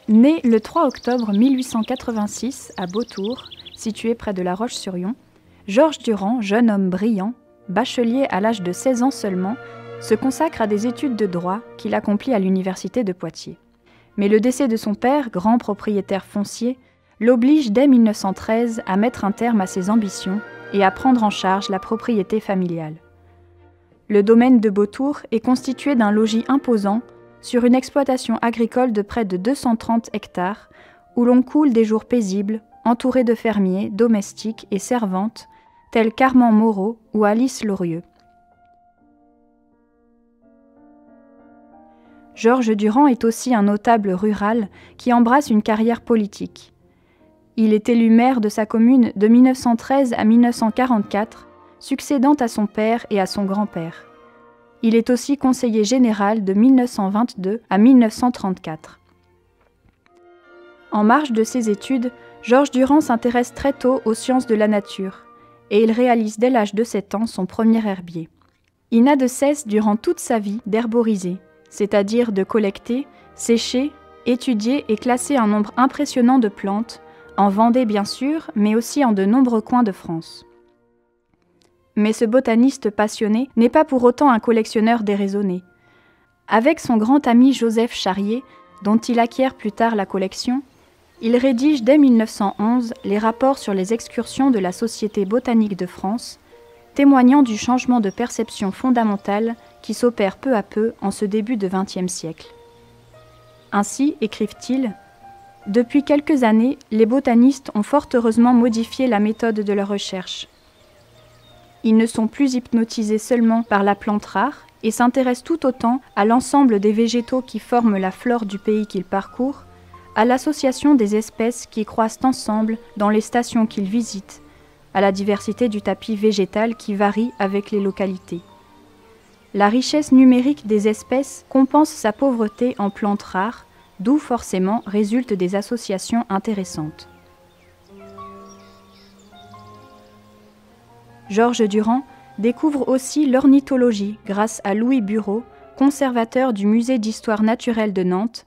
Né le 3 octobre 1886 à Beautour, situé près de La Roche-sur-Yon, Georges Durand, jeune homme brillant, bachelier à l'âge de 16 ans seulement, se consacre à des études de droit qu'il accomplit à l'université de Poitiers. Mais le décès de son père, grand propriétaire foncier, l'oblige dès 1913 à mettre un terme à ses ambitions et à prendre en charge la propriété familiale. Le domaine de Beautour est constitué d'un logis imposant sur une exploitation agricole de près de 230 hectares où l'on coule des jours paisibles, entouré de fermiers, domestiques et servantes tels qu'Armand Moreau ou Alice Lorieux. Georges Durand est aussi un notable rural qui embrasse une carrière politique. Il est élu maire de sa commune de 1913 à 1944, succédant à son père et à son grand-père. Il est aussi conseiller général de 1922 à 1934. En marge de ses études, Georges Durand s'intéresse très tôt aux sciences de la nature et il réalise dès l'âge de 7 ans son premier herbier. Il n'a de cesse durant toute sa vie d'herboriser, c'est-à-dire de collecter, sécher, étudier et classer un nombre impressionnant de plantes, en Vendée bien sûr, mais aussi en de nombreux coins de France. Mais ce botaniste passionné n'est pas pour autant un collectionneur déraisonné. Avec son grand ami Joseph Charrier, dont il acquiert plus tard la collection, il rédige dès 1911 les rapports sur les excursions de la Société botanique de France, témoignant du changement de perception fondamentale qui s'opère peu à peu en ce début de XXe siècle. Ainsi, écrivent-ils, « Depuis quelques années, les botanistes ont fort heureusement modifié la méthode de leur recherche. Ils ne sont plus hypnotisés seulement par la plante rare et s'intéressent tout autant à l'ensemble des végétaux qui forment la flore du pays qu'ils parcourent, à l'association des espèces qui croissent ensemble dans les stations qu'ils visitent, à la diversité du tapis végétal qui varie avec les localités. La richesse numérique des espèces compense sa pauvreté en plantes rares, d'où forcément résultent des associations intéressantes. » Georges Durand découvre aussi l'ornithologie grâce à Louis Bureau, conservateur du Musée d'histoire naturelle de Nantes,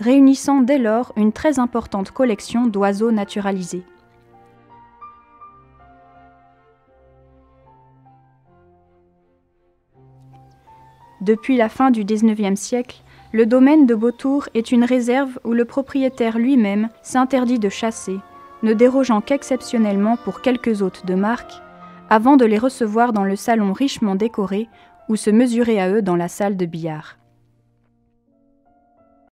réunissant dès lors une très importante collection d'oiseaux naturalisés. Depuis la fin du XIXe siècle, le domaine de Beautour est une réserve où le propriétaire lui-même s'interdit de chasser, ne dérogeant qu'exceptionnellement pour quelques hôtes de marque, avant de les recevoir dans le salon richement décoré ou se mesurer à eux dans la salle de billard.